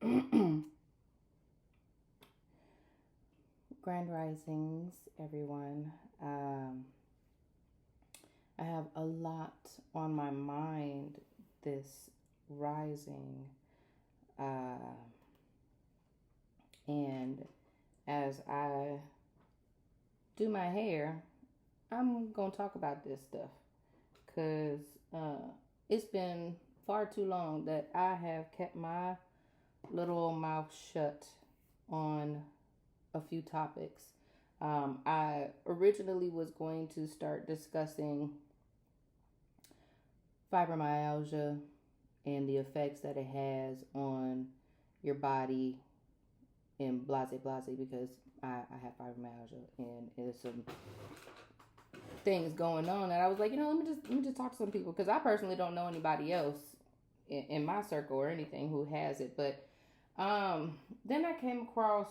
Grand risings, everyone. I have a lot on my mind this rising. Uh, and as I do my hair, I'm going to talk about this stuff because it's been far too long that I have kept my little mouth shut on a few topics. I originally was going to start discussing fibromyalgia and the effects that it has on your body and blase blase because I have fibromyalgia and there's some things going on that I was like, let me just talk to some people because I personally don't know anybody else in my circle or anything who has it. But then I came across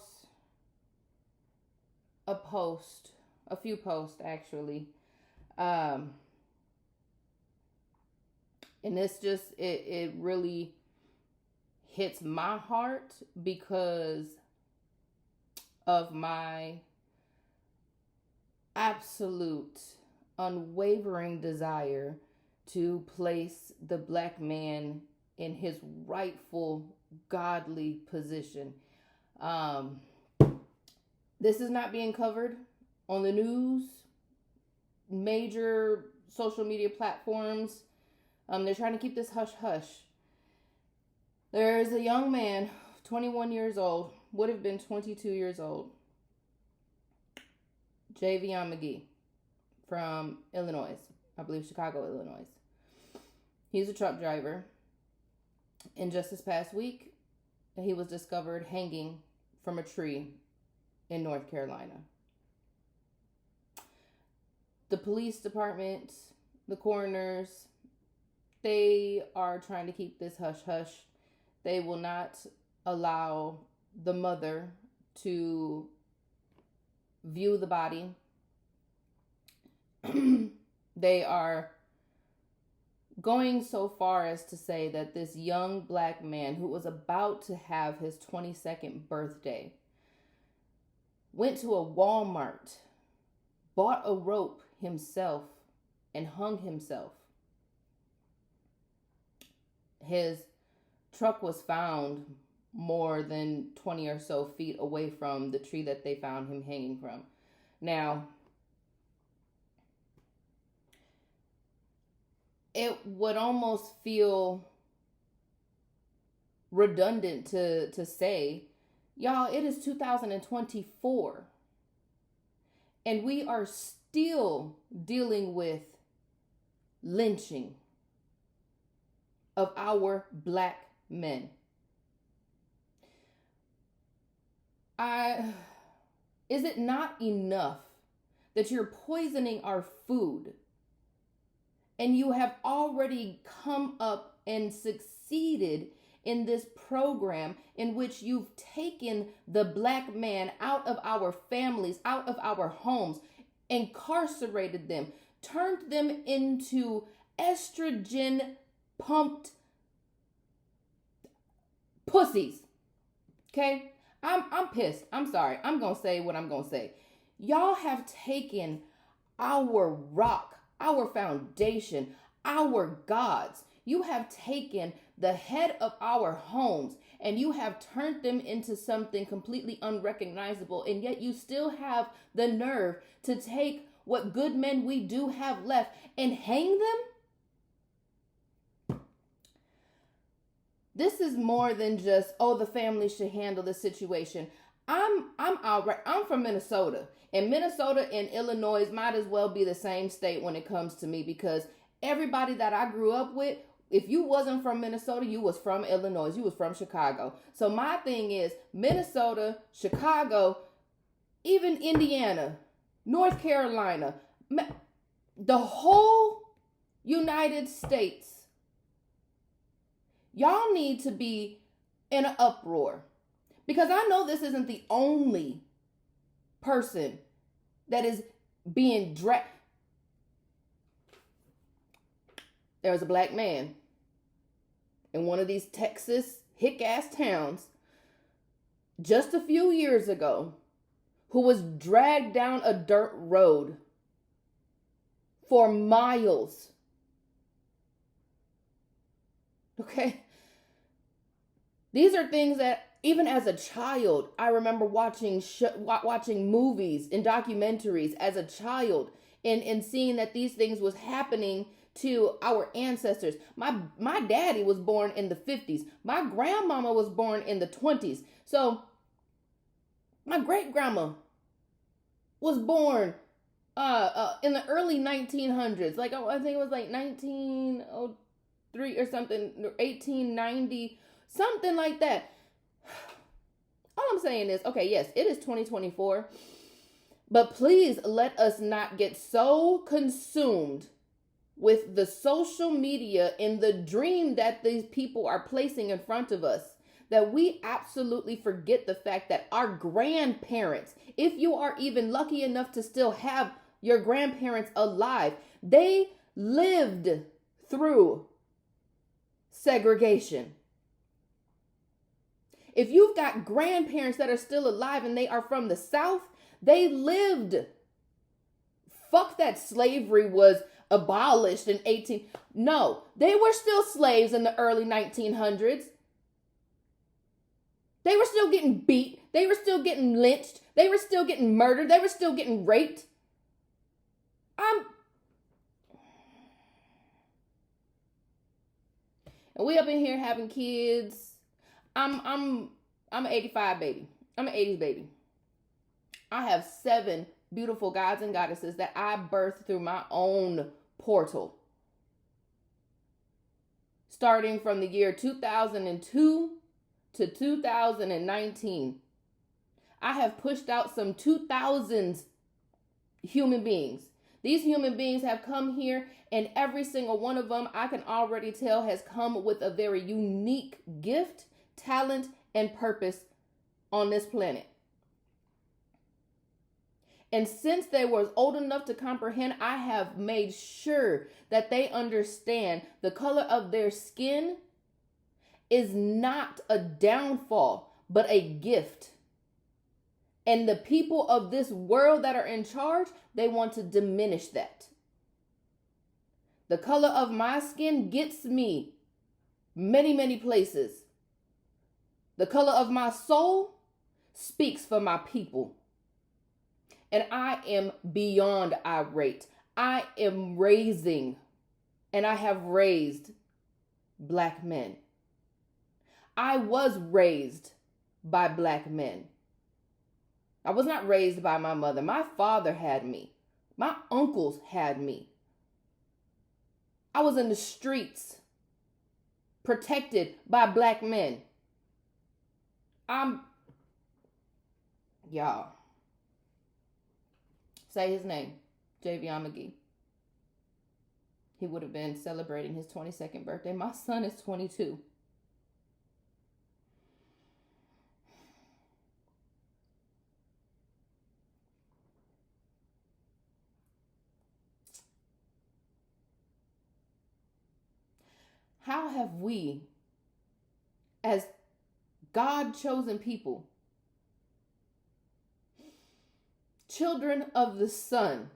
a few posts actually. And this just it really hits my heart because of my absolute unwavering desire to place the black man in his rightful godly position. This is not being covered on the news, major social media platforms. They're trying to keep this hush hush. There's a young man, 21 years old, would have been 22 years old, Javion McGee from Illinois, I believe Chicago, Illinois. He's a truck driver. And just this past week, he was discovered hanging from a tree in North Carolina. The police department, the coroners, they are trying to keep this hush hush. They will not allow the mother to view the body. They are going so far as to say that this young black man who was about to have his 22nd birthday went to a Walmart, bought a rope himself, and hung himself. His truck was found more than 20 or so feet away from the tree that they found him hanging from. Now, it would almost feel redundant to say, y'all, it is 2024. And we are still dealing with lynching of our black men. Is it not enough that you're poisoning our food and you have already come up and succeeded in this program in which you've taken the black man out of our families, out of our homes, incarcerated them, turned them into estrogen pumped pussies. Okay? I'm pissed. I'm sorry. I'm going to say what I'm going to say. Y'all have taken our rock, our foundation, our gods. You have taken the head of our homes and you have turned them into something completely unrecognizable. And yet you still have the nerve to take what good men we do have left and hang them? This is more than just, the family should handle the situation. I'm outright. I'm from Minnesota. And Minnesota and Illinois might as well be the same state when it comes to me because everybody that I grew up with, if you wasn't from Minnesota, you was from Illinois. You was from Chicago. So my thing is Minnesota, Chicago, even Indiana, North Carolina, the whole United States. Y'all need to be in an uproar because I know this isn't the only person that is being dragged. There was a black man in one of these Texas hick-ass towns just a few years ago who was dragged down a dirt road for miles. Okay? These are things that even as a child, I remember watching movies and documentaries as a child, and seeing that these things was happening to our ancestors. My daddy was born in the 50s. My grandmama was born in the 20s. So my great grandma was born in the early 1900s. Like, I think it was like 1903 or something, 1890, something like that. All I'm saying is, okay, yes, it is 2024, but please let us not get so consumed with the social media and the dream that these people are placing in front of us that we absolutely forget the fact that our grandparents, if you are even lucky enough to still have your grandparents alive, they lived through segregation. If you've got grandparents that are still alive and they are from the South, they lived. Fuck that slavery was abolished in 18. No, they were still slaves in the early 1900s. They were still getting beat. They were still getting lynched. They were still getting murdered. They were still getting raped. And we up in here having kids. I'm an 85 baby. I'm an 80s baby. I have 7 beautiful gods and goddesses that I birthed through my own portal. Starting from the year 2002 to 2019. I have pushed out some 2000s human beings. These human beings have come here, and every single one of them, I can already tell, has come with a very unique gift, talent, and purpose on this planet. And since they were old enough to comprehend, I have made sure that they understand the color of their skin is not a downfall, but a gift. And the people of this world that are in charge, they want to diminish that. The color of my skin gets me many, many places. The color of my soul speaks for my people. And I am beyond irate. I am raising, and I have raised Black men. I was raised by Black men. I was not raised by my mother. My father had me. My uncles had me. I was in the streets, protected by Black men. Y'all. Say his name, Javion McGee. He would have been celebrating his 22nd birthday. My son is 22. How have we, as God-chosen people, children of the sun,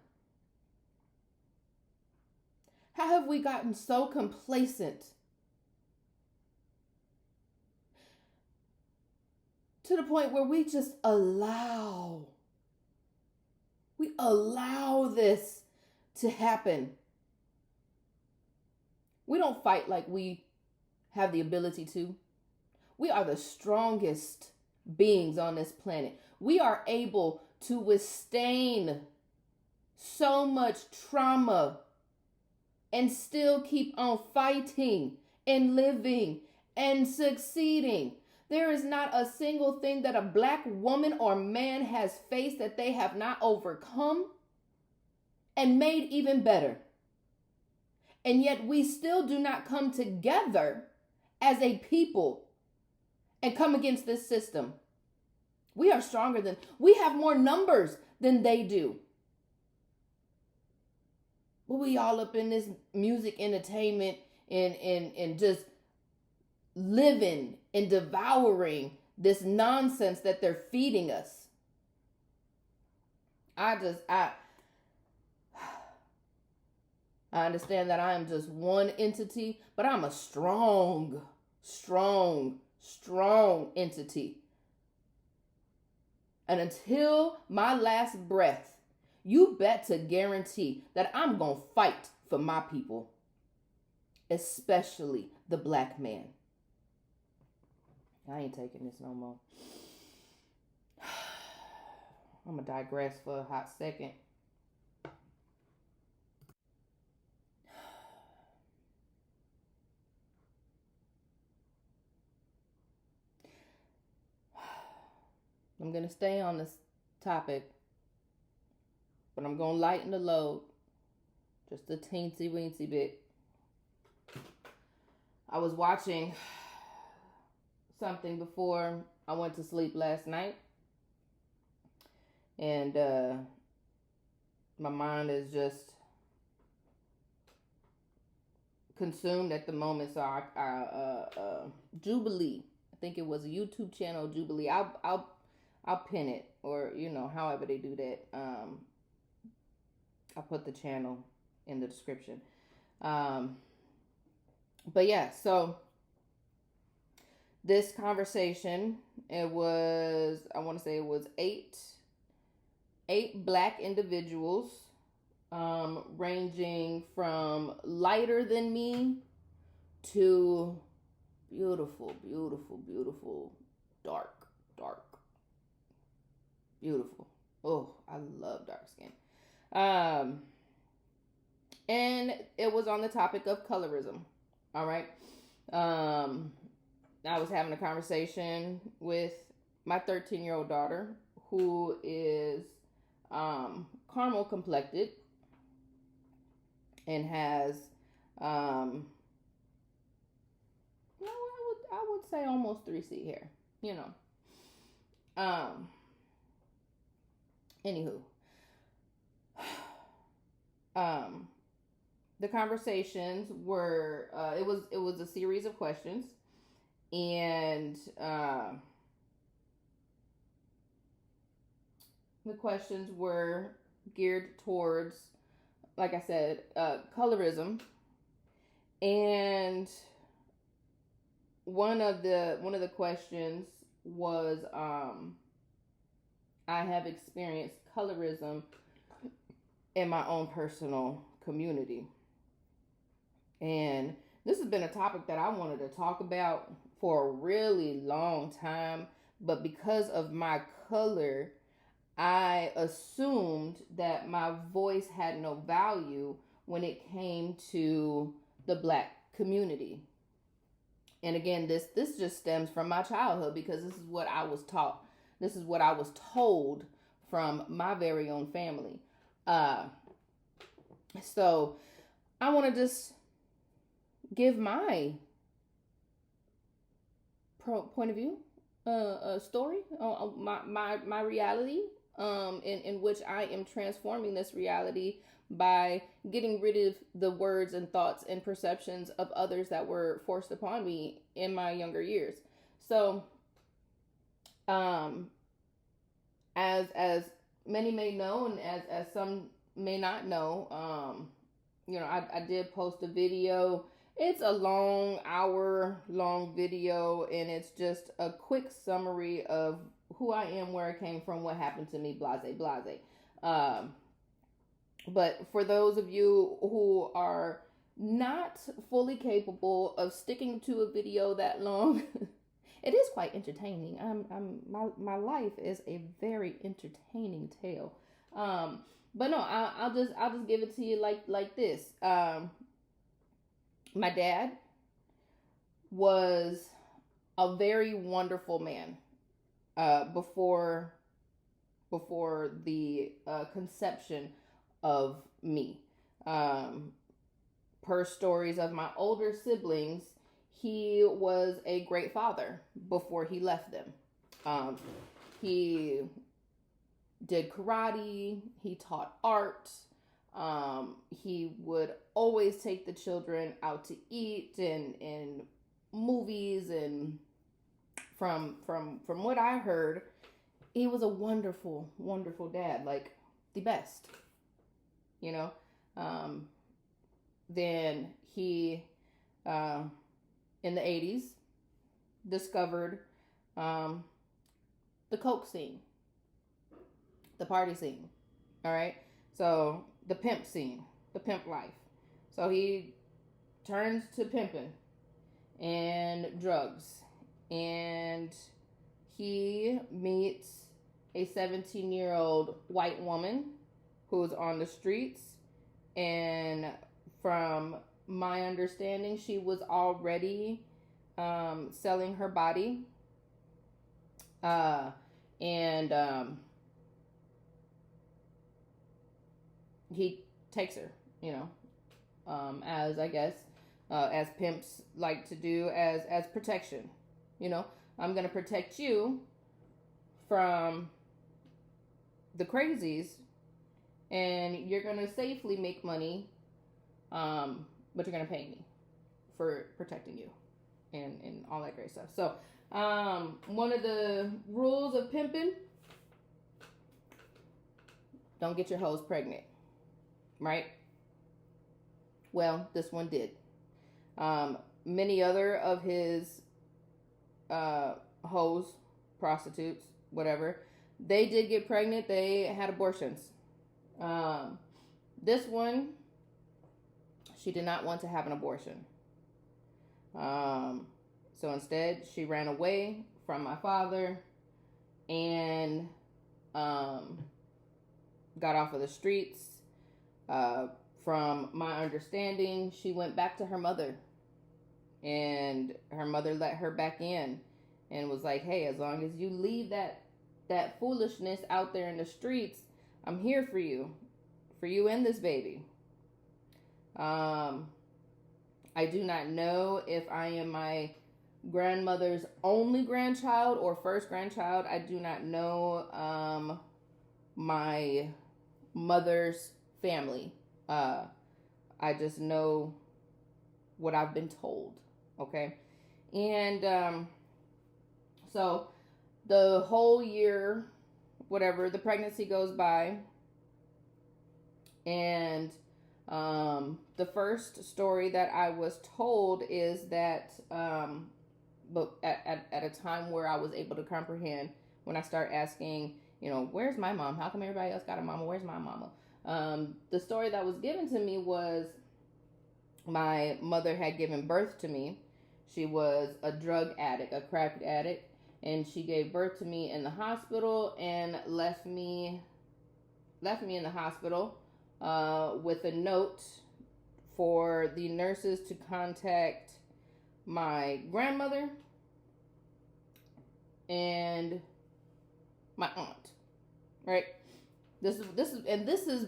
how have we gotten so complacent to the point where we just allow this to happen? We don't fight like we have the ability to. We are the strongest beings on this planet. We are able to withstand so much trauma and still keep on fighting and living and succeeding. There is not a single thing that a Black woman or man has faced that they have not overcome and made even better. And yet we still do not come together as a people and come against this system. We are stronger we have more numbers than they do. But we all up in this music entertainment and just living and devouring this nonsense that they're feeding us. I understand that I am just one entity, but I'm a strong entity. And until my last breath, you bet to guarantee that I'm going to fight for my people, especially the black man. I ain't taking this no more. I'm going to digress for a hot second. I'm going to stay on this topic, but I'm going to lighten the load just a teensy weensy bit. I was watching something before I went to sleep last night, and my mind is just consumed at the moment. So Jubilee, I think it was a YouTube channel, Jubilee. I'll pin it, or however they do that. I'll put the channel in the description. But yeah, so this conversation, I want to say it was eight black individuals, ranging from lighter than me to beautiful, dark. Beautiful. Oh, I love dark skin. And it was on the topic of colorism. All right. I was having a conversation with my 13-year-old daughter, who is caramel complected and has I would say almost 3C hair, Anywho, the conversations were, it was a series of questions, and the questions were geared towards, like I said, colorism, and one of the questions was, I have experienced colorism in my own personal community. And this has been a topic that I wanted to talk about for a really long time, but because of my color, I assumed that my voice had no value when it came to the black community. And again, this just stems from my childhood, because this is what I was taught. This is what I was told from my very own family. So I want to just give my point of view, story, my reality, in which I am transforming this reality by getting rid of the words and thoughts and perceptions of others that were forced upon me in my younger years. So, as many may know, and as some may not know, I did post a video. It's a hour-long video, and it's just a quick summary of who I am, where I came from, what happened to me, blase. But for those of you who are not fully capable of sticking to a video that long, it is quite entertaining. My life is a very entertaining tale. But no, I'll just give it to you like this. My dad was a very wonderful man before the conception of me. Per stories of my older siblings, he was a great father before he left them. He did karate. He taught art. He would always take the children out to eat and movies and from what I heard, he was a wonderful, wonderful dad, like the best, you know. Then he, in the 80s, discovered the coke scene, the party scene. All right. So the pimp scene, the pimp life. So he turns to pimping and drugs, and he meets a 17-year-old white woman who's on the streets, and from my understanding, she was already selling her body, and he takes her, as I guess, as pimps like to do, as protection. I'm gonna protect you from the crazies, and you're gonna safely make money, but you're gonna pay me for protecting you, and all that great stuff. So, one of the rules of pimping: don't get your hoes pregnant, right? Well, this one did. Many other of his hoes, prostitutes, whatever, they did get pregnant. They had abortions. This one, she did not want to have an abortion. So instead, she ran away from my father and got off of the streets. From my understanding, she went back to her mother, and her mother let her back in and was like, hey, as long as you leave that foolishness out there in the streets, I'm here for you and this baby. I do not know if I am my grandmother's only grandchild or first grandchild. I do not know my mother's family. I just know what I've been told. Okay. And so the whole year, whatever, the pregnancy goes by, and the first story that I was told is that but at a time where I was able to comprehend, when I start asking, where's my mom? How come everybody else got a mama? Where's my mama? The story that was given to me was my mother had given birth to me. She was a drug addict, a crack addict, and she gave birth to me in the hospital and left me in the hospital with a note for the nurses to contact my grandmother and my aunt. Right? This is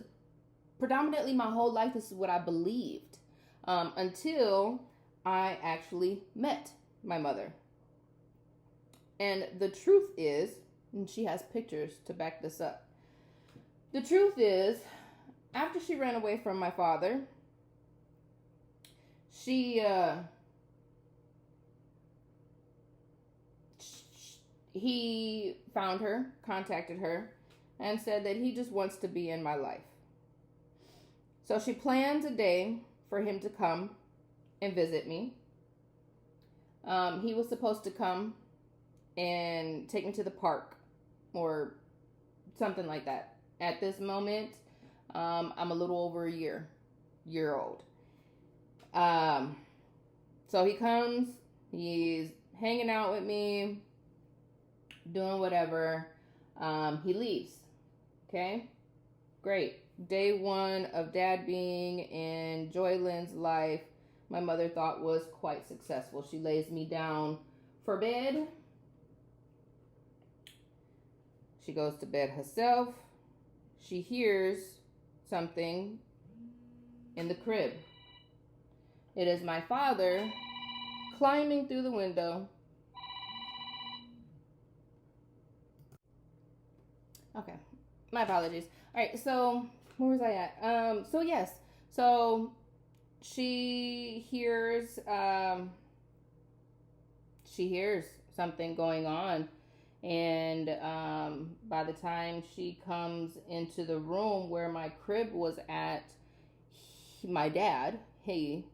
predominantly my whole life. This is what I believed until I actually met my mother. And the truth is, and she has pictures to back this up. The truth is, after she ran away from my father, he found her, contacted her, and said that he just wants to be in my life. So she plans a day for him to come and visit me. He was supposed to come and take me to the park or something like that. At this moment, I'm a little over a year old. So he comes, he's hanging out with me, doing whatever. He leaves. Okay, great. Day one of Dad being in Joyland's life, my mother thought was quite successful. She lays me down for bed. She goes to bed herself. She hears something in the crib. It is my father climbing through the window. Okay, my apologies. All right, so where was I at? So she hears something going on. And by the time she comes into the room where my crib was at, my dad, him,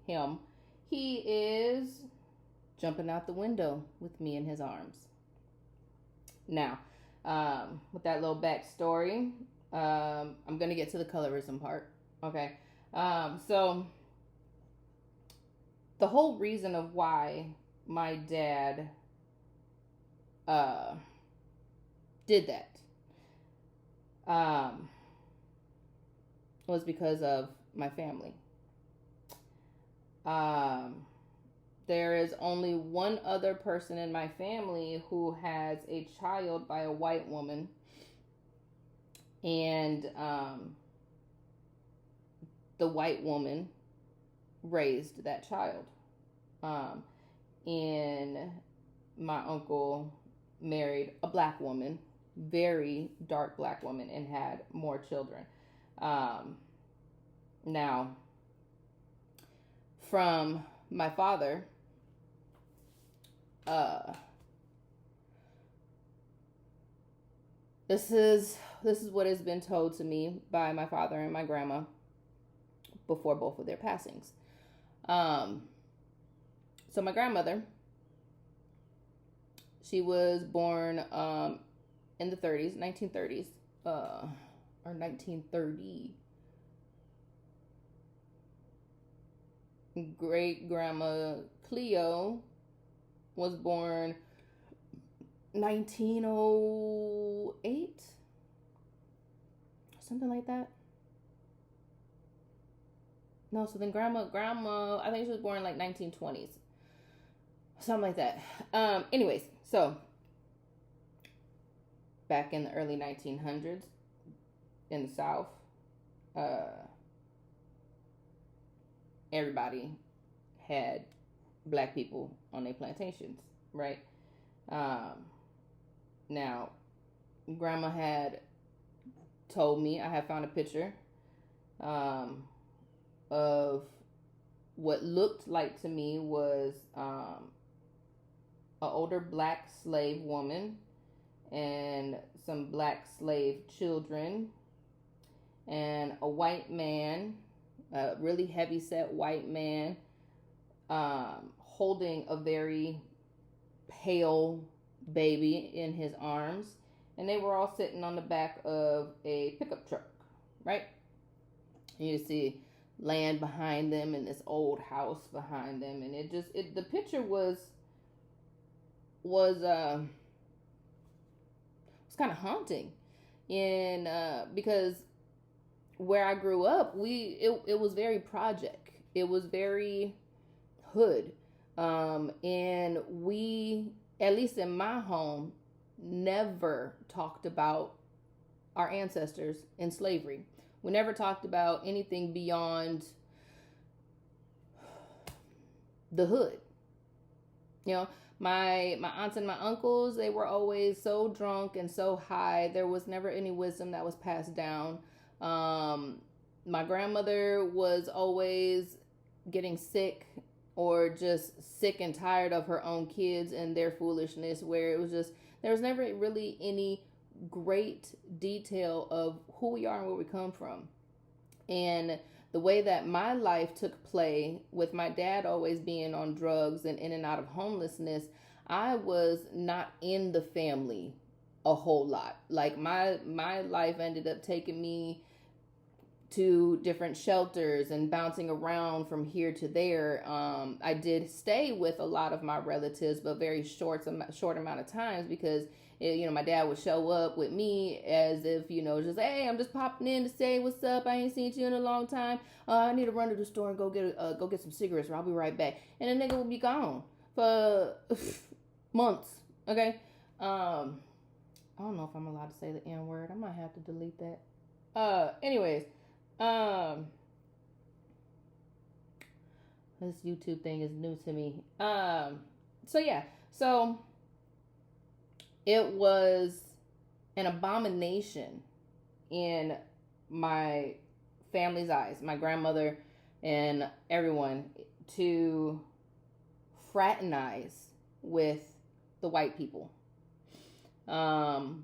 he is jumping out the window with me in his arms. Now, with that little backstory, I'm going to get to the colorism part. Okay. So, the whole reason of why my dad did that was because of my family. There is only one other person in my family who has a child by a white woman, and the white woman raised that child. And my uncle married a black woman, very dark black woman, and had more children. Now, from my father, this is what has been told to me by my father and my grandma before both of their passings. So my grandmother, she was born in the 1930s, or 1930. Great grandma Cleo was born 1908, something like that. No, so then grandma, I think she was born like 1920s, something like that. Anyways, so back in the early 1900s in the South, everybody had black people on their plantations, right? Now, grandma had told me, I had found a picture of what looked like to me was an older black slave woman and some black slave children and a white man, a really heavy set white man, holding a very pale baby in his arms, and they were all sitting on the back of a pickup truck, right? You see land behind them and this old house behind them, and the picture was kind of haunting, and because where I grew up, it was very project, it was very hood, and we, at least in my home, never talked about our ancestors in slavery. We never talked about anything beyond the hood. You know, my aunts and my uncles, they were always so drunk and so high. There was never any wisdom that was passed down. My grandmother was always getting sick or just sick and tired of her own kids and their foolishness, where it was just, there was never really any great detail of who we are and where we come from. And the way that my life took play, with my dad always being on drugs and in and out of homelessness, I was not in the family a whole lot. Like my life ended up taking me to different shelters and bouncing around from here to there. I did stay with a lot of my relatives, but very short amount of times, because my dad would show up with me as if, just, hey, I'm just popping in to say what's up. I ain't seen you in a long time. I need to run to the store and go get some cigarettes, or I'll be right back. And the nigga would be gone for months. Okay. I don't know if I'm allowed to say the N word. I might have to delete that. Anyways. This YouTube thing is new to me. So it was an abomination in my family's eyes, my grandmother and everyone, to fraternize with the white people. Now,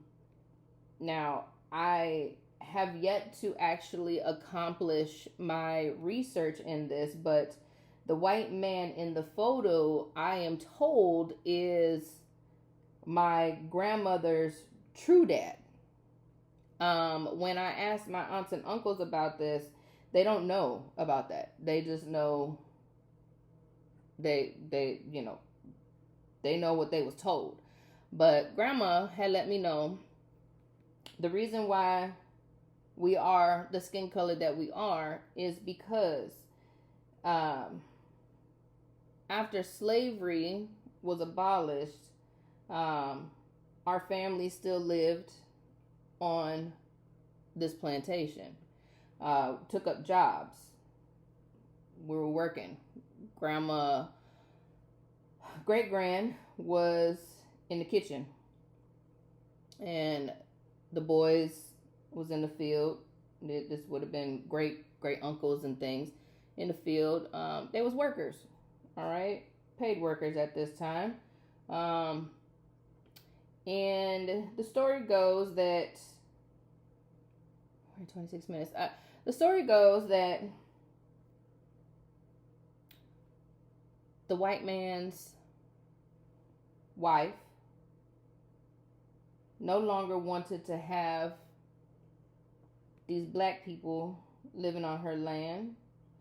I have yet to actually accomplish my research in this, but the white man in the photo, I am told, is my grandmother's true dad. When I asked my aunts and uncles about this, they don't know about that. They just know they know what they was told. But grandma had let me know the reason why we are the skin color that we are is because after slavery was abolished, our family still lived on this plantation. Took up jobs. We were working. Grandma, great grand was in the kitchen, and the boys was in the field. This would have been great uncles and things in the field. They was workers, all right, paid workers at this time. And the story goes that 26 minutes. The story goes that the white man's wife no longer wanted to have these black people living on her land.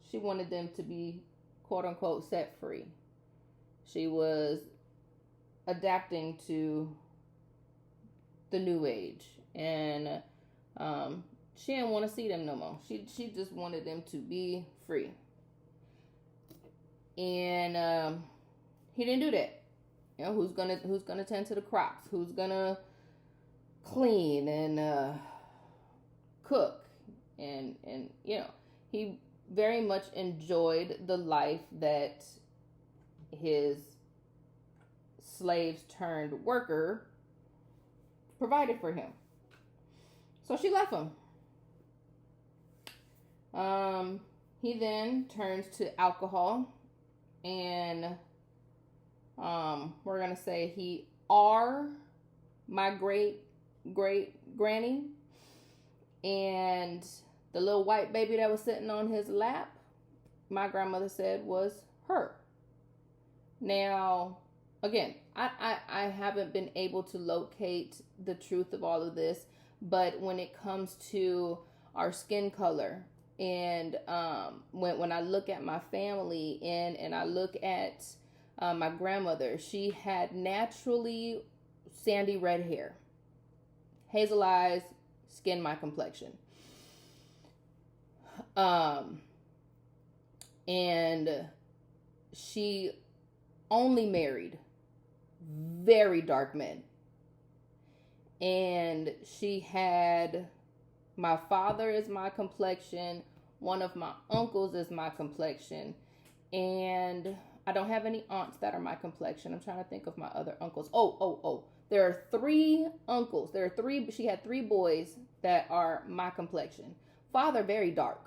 She wanted them to be, quote unquote, set free. She was adapting to the new age, and she didn't want to see them no more. She just wanted them to be free. And he didn't do that. You know, who's gonna tend to the crops? Who's gonna clean and cook? And you know, he very much enjoyed the life that his slaves turned worker provided for him. So she left him. He then turns to alcohol, and we're gonna say he are my great granny, and the little white baby that was sitting on his lap, my grandmother said was her. Now, again, I haven't been able to locate the truth of all of this, but when it comes to our skin color, and when I look at my family and I look at my grandmother, she had naturally sandy red hair, hazel eyes, skin my complexion. And she only married very dark men. And she had, my father is my complexion, one of my uncles is my complexion, and I don't have any aunts that are my complexion. I'm trying to think of my other uncles. Oh. There are 3 uncles. She had 3 boys that are my complexion. Father, very dark.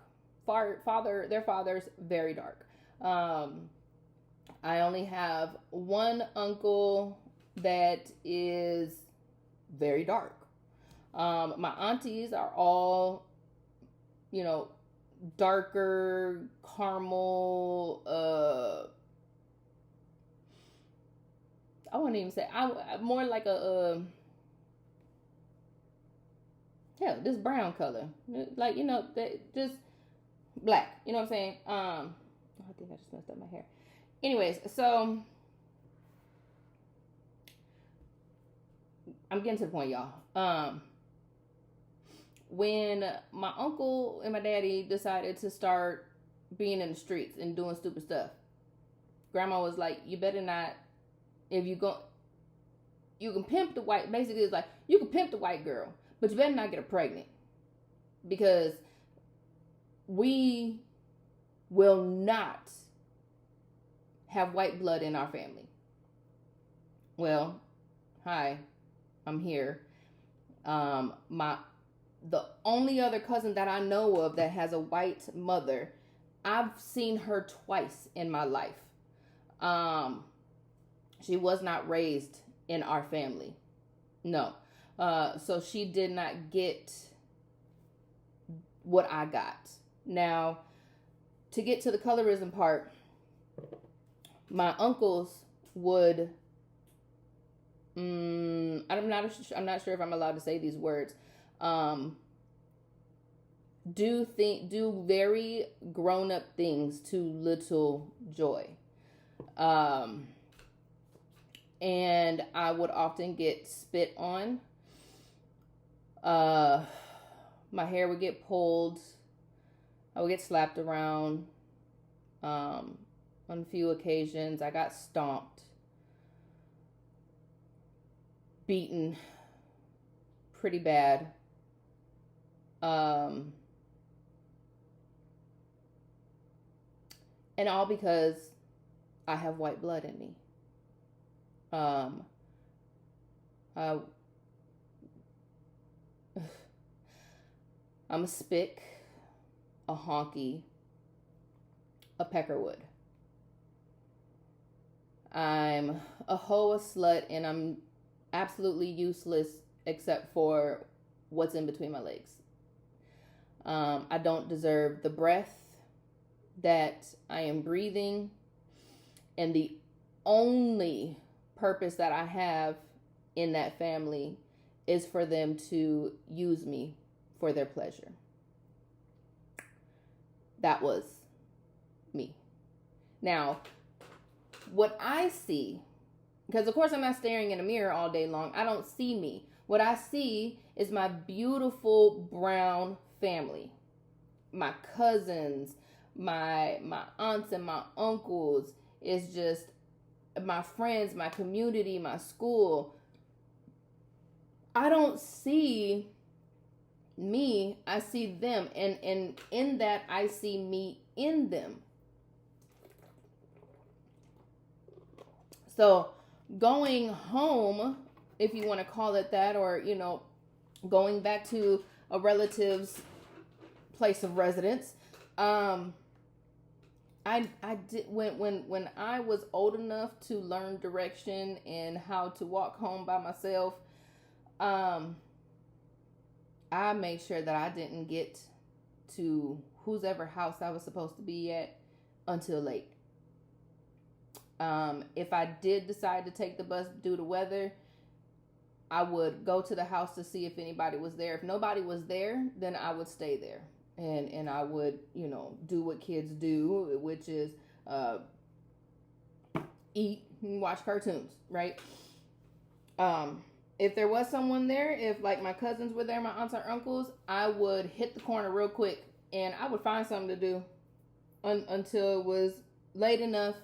Their father's very dark. I only have one uncle that is very dark. My aunties are all, darker, caramel, I wouldn't even say, more like this brown color. Like, just black. You know what I'm saying? I think I just messed up my hair. Anyways, so I'm getting to the point, y'all. When my uncle and my daddy decided to start being in the streets and doing stupid stuff, grandma was like, you better not, if you can pimp the white, basically it's like, you can pimp the white girl, but you better not get her pregnant, because we will not have white blood in our family. Well, hi, I'm here. The only other cousin that I know of that has a white mother, I've seen her twice in my life. She was not raised in our family. No. So she did not get what I got. Now, to get to the colorism part, my uncles would I'm not sure if I'm allowed to say these words. Do very grown up things to little joy. And I would often get spit on. My hair would get pulled. I would get slapped around. On a few occasions, I got stomped, beaten pretty bad. And all because I have white blood in me. I'm a spick, a honky, a peckerwood. I'm a hoe, a slut, and I'm absolutely useless except for what's in between my legs. I don't deserve the breath that I am breathing, and the only purpose that I have in that family is for them to use me for their pleasure. That was me. Now, what I see, because of course I'm not staring in a mirror all day long, I don't see me. What I see is my beautiful brown family. My cousins, my aunts and my uncles, is just my friends, my community, my school. I don't see me, I see them, and in that I see me in them. So going home, if you want to call it that, or going back to a relative's place of residence, I did when I was old enough to learn direction and how to walk home by myself, I made sure that I didn't get to whose ever house I was supposed to be at until late. If I did decide to take the bus due to weather, I would go to the house to see if anybody was there. If nobody was there, then I would stay there. And I would, do what kids do, which is eat and watch cartoons, right? If there was someone there, if like my cousins were there, my aunts or uncles, I would hit the corner real quick and I would find something to do until it was late enough.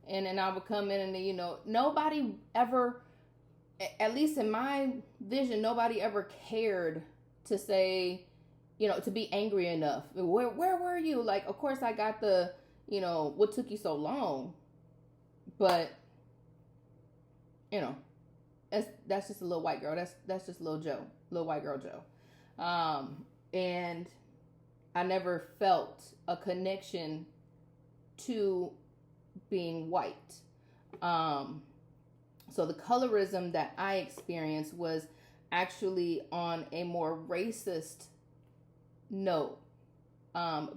And then I would come in and, nobody ever, at least in my vision, nobody ever cared to say, to be angry enough. Where were you? Like, of course I got the, what took you so long? But, that's just a little white girl. That's just little Joe, little white girl Joe. And I never felt a connection to being white. So the colorism that I experienced was actually on a more racist note,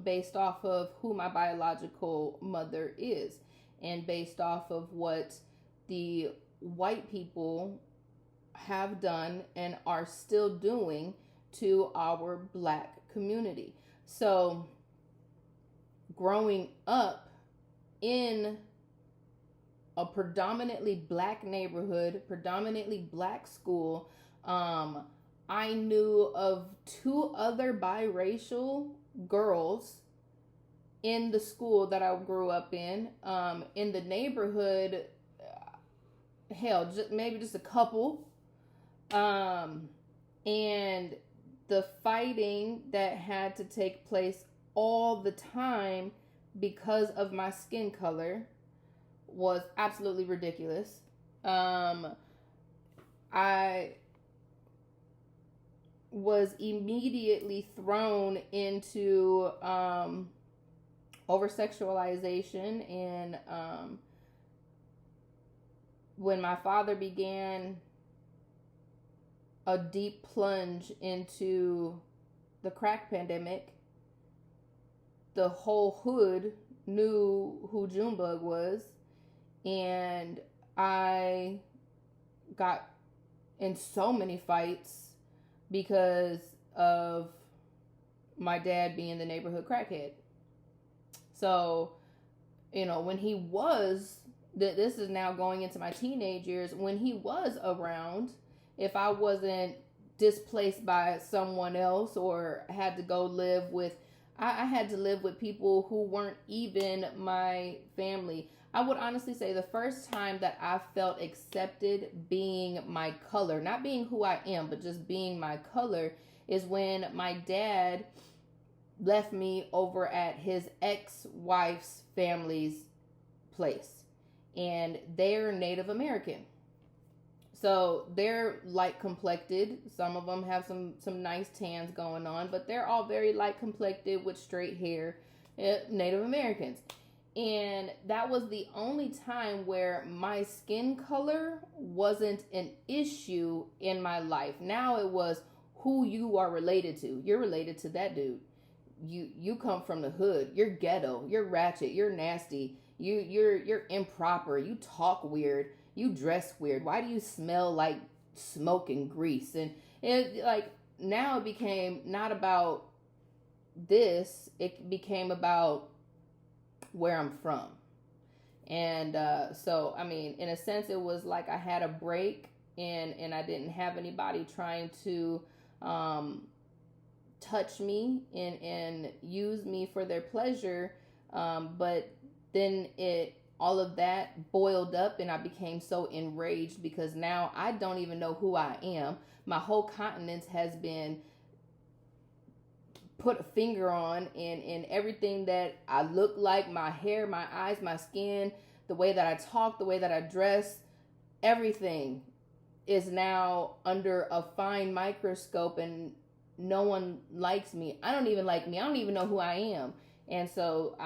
based off of who my biological mother is, and based off of what the white people have done and are still doing to our black community. So growing up in a predominantly black neighborhood, predominantly black school, I knew of 2 other biracial girls in the school that I grew up in the neighborhood, hell, maybe just a couple. And the fighting that had to take place all the time because of my skin color was absolutely ridiculous. I was immediately thrown into over sexualization and when my father began a deep plunge into the crack pandemic, the whole hood knew who Junebug was, and I got in so many fights because of my dad being the neighborhood crackhead. So, when he was, this is now going into my teenage years, when he was around, if I wasn't displaced by someone else or had to go live with, I had to live with people who weren't even my family. I would honestly say the first time that I felt accepted being my color, not being who I am, but just being my color, is when my dad left me over at his ex-wife's family's place. And they're Native American. So they're light complected. Some of them have some nice tans going on, but they're all very light complected with straight hair, Native Americans. And that was the only time where my skin color wasn't an issue in my life. Now it was who you are related to. You're related to that dude. You come from the hood. You're ghetto. You're ratchet. You're nasty. You're improper. You talk weird. You dress weird. Why do you smell like smoke and grease? And now it became not about this. It became about where I'm from. And so, in a sense, it was like I had a break, and I didn't have anybody trying to touch me and use me for their pleasure. But then all of that boiled up, and I became so enraged because now I don't even know who I am. My whole countenance has been put a finger on, and everything that I look like, my hair, my eyes, my skin, the way that I talk, the way that I dress, everything is now under a fine microscope, and no one likes me. I don't even like me. I don't even know who I am. And so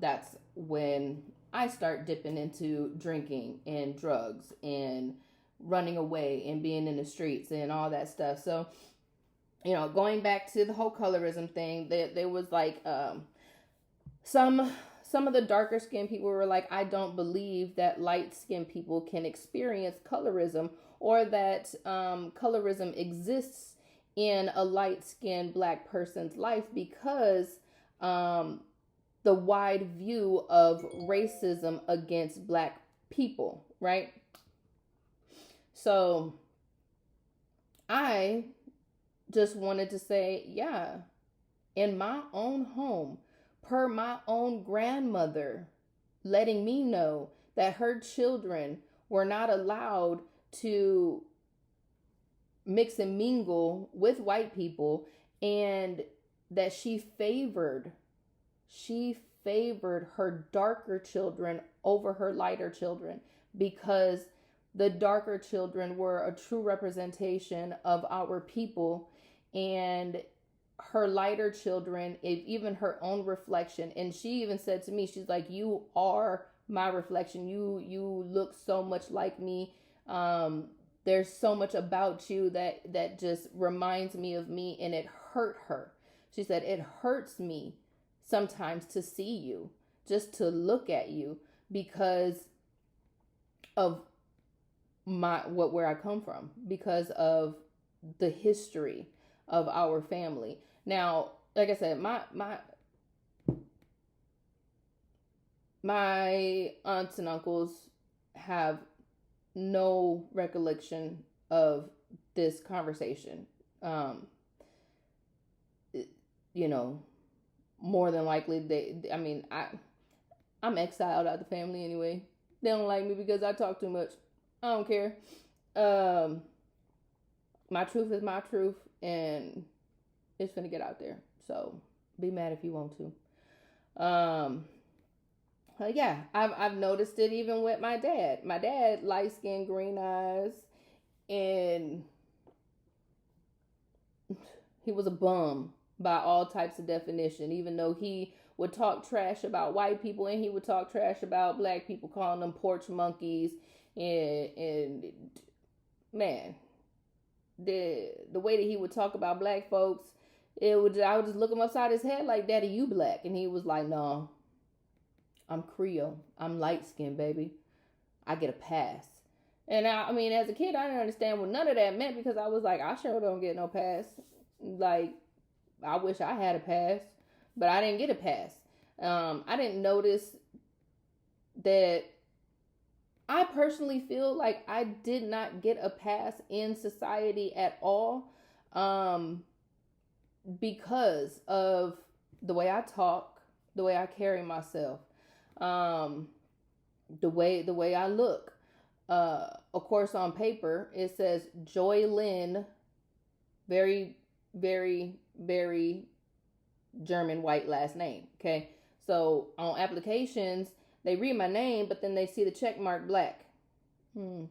that's when I start dipping into drinking and drugs and running away and being in the streets and all that stuff. So, going back to the whole colorism thing, there was like some of the darker skinned people were like, I don't believe that light skinned people can experience colorism, or that colorism exists in a light skinned black person's life because the wide view of racism against black people, right? So I just wanted to say, yeah, in my own home, per my own grandmother letting me know that her children were not allowed to mix and mingle with white people, and that she favored her darker children over her lighter children because the darker children were a true representation of our people, and her lighter children, even her own reflection. And she even said to me, she's like, you are my reflection. You look so much like me. There's so much about you that just reminds me of me, and it hurt her. She said, it hurts me sometimes to see you, just to look at you, because of where I come from, because of the history of our family. Now, like I said, my aunts and uncles have no recollection of this conversation. More than likely I'm exiled out of the family anyway. They don't like me because I talk too much. I don't care. My truth is my truth, and it's finna get out there. So be mad if you want to. Yeah, I've noticed it even with my dad. My dad, light skin, green eyes, and he was a bum by all types of definition, even though he would talk trash about white people and he would talk trash about black people, calling them porch monkeys And man, the way that he would talk about black folks, I would just look him upside his head like, Daddy, you black? And he was like, no, I'm Creole. I'm light skinned, baby. I get a pass. And I mean, as a kid, I didn't understand what none of that meant, because I was like, I sure don't get no pass. Like, I wish I had a pass, but I didn't get a pass. I didn't notice that. I personally feel like I did not get a pass in society at all, because of the way I talk, the way I carry myself, the way I look. Of course, on paper it says Joy Lynn, very, very, very German white last name. Okay, so on applications they read my name, but then they see the check mark black.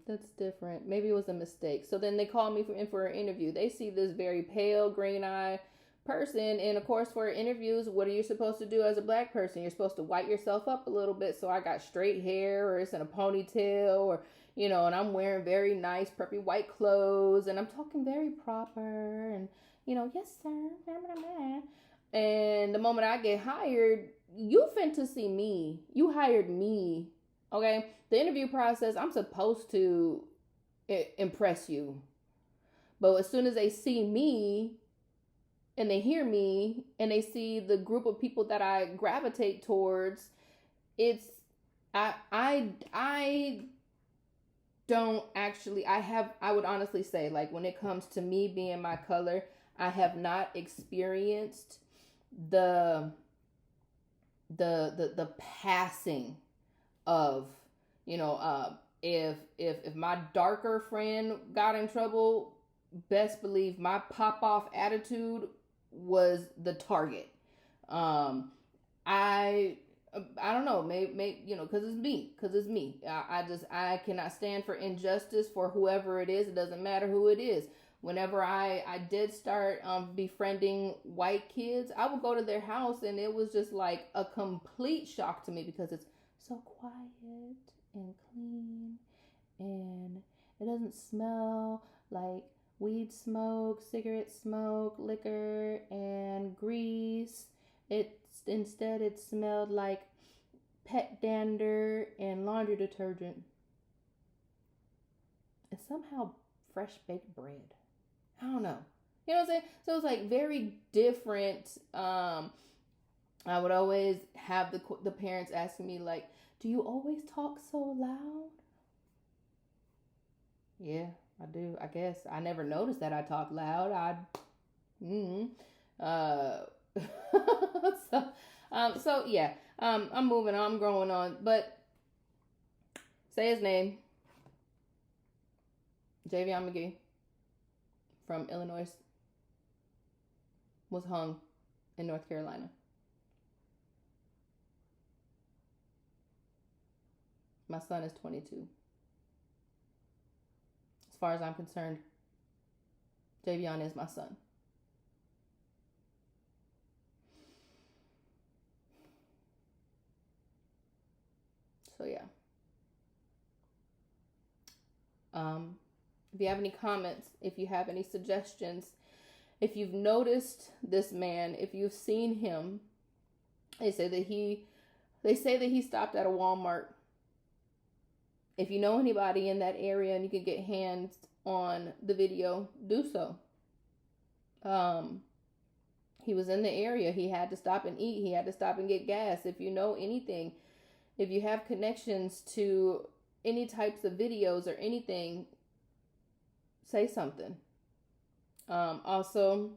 That's different. Maybe it was a mistake. So then they call me for an interview. They see this very pale, green-eyed person. And of course, for interviews, what are you supposed to do as a black person? You're supposed to white yourself up a little bit. So I got straight hair, or it's in a ponytail, or, and I'm wearing very nice, preppy white clothes. And I'm talking very proper. And, yes, sir. And the moment I get hired, you finna see me. You hired me. Okay? The interview process, I'm supposed to impress you. But as soon as they see me and they hear me and they see the group of people that I gravitate towards, I don't actually, I would honestly say, like, when it comes to me being my color, I have not experienced the passing of, if my darker friend got in trouble, best believe my pop off attitude was the target. I don't know, maybe because it's me. I cannot stand for injustice for whoever it is. It doesn't matter who it is. Whenever I did start befriending white kids, I would go to their house and it was just like a complete shock to me, because it's so quiet and clean and it doesn't smell like weed smoke, cigarette smoke, liquor, and grease. Instead it smelled like pet dander and laundry detergent, and somehow fresh baked bread. I don't know. You know what I'm saying? So it's like very different. I would always have the parents asking me, like, do you always talk so loud? Yeah, I do. I guess I never noticed that I talk loud. So yeah. I'm moving on. I'm growing on. But say his name. Javion McGee from Illinois was hung in North Carolina. My son is 22. As far as I'm concerned, Javion is my son. So yeah. If you have any comments, if you have any suggestions, if you've noticed this man, if you've seen him, they say that he stopped at a Walmart. If you know anybody in that area and you can get hands on the video, do so. He was in the area. He had to stop and eat. He had to stop and get gas. If you know anything, if you have connections to any types of videos or anything, say something. Also,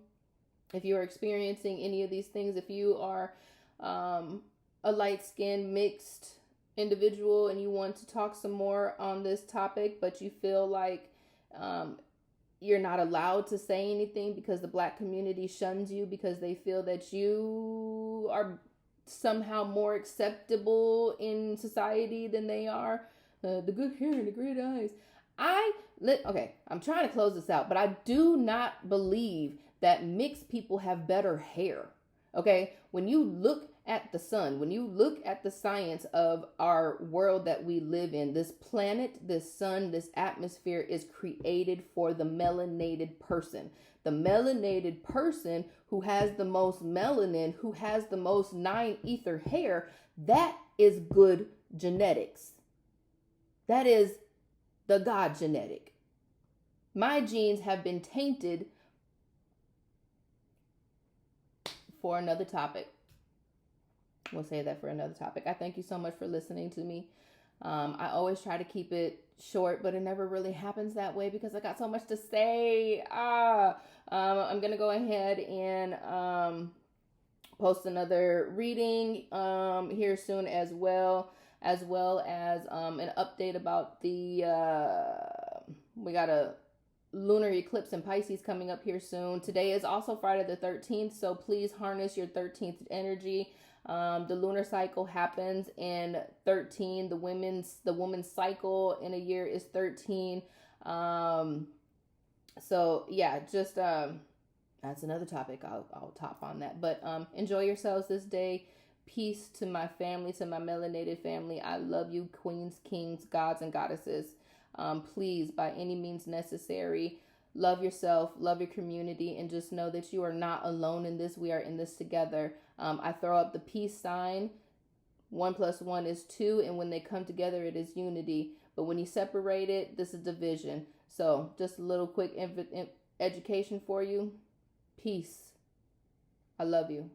if you are experiencing any of these things, if you are a light-skinned mixed individual and you want to talk some more on this topic, but you feel like you're not allowed to say anything because the black community shuns you because they feel that you are somehow more acceptable in society than they are, the good hair and the great eyes. I'm trying to close this out, but I do not believe that mixed people have better hair. Okay, when you look at the sun, when you look at the science of our world that we live in, this planet, this sun, this atmosphere is created for the melanated person. The melanated person who has the most melanin, who has the most 9 ether hair, that is good genetics. That is the God genetic. My genes have been tainted for another topic. We'll say that for another topic. I thank you so much for listening to me. I always try to keep it short, but it never really happens that way because I got so much to say. I'm going to go ahead and post another reading here soon as well as an update about we got a lunar eclipse in Pisces coming up here soon. Today is also Friday the 13th, so please harness your 13th energy. The lunar cycle happens in 13. The woman's cycle in a year is 13. So yeah, just that's another topic. I'll top on that. But enjoy yourselves this day. Peace to my family, to my melanated family. I love you, queens, kings, gods, and goddesses. Please, by any means necessary, love yourself, love your community, and just know that you are not alone in this. We are in this together. I throw up the peace sign. 1 + 1 is 2, and when they come together, it is unity. But when you separate it, this is division. So just a little quick education for you. Peace. I love you.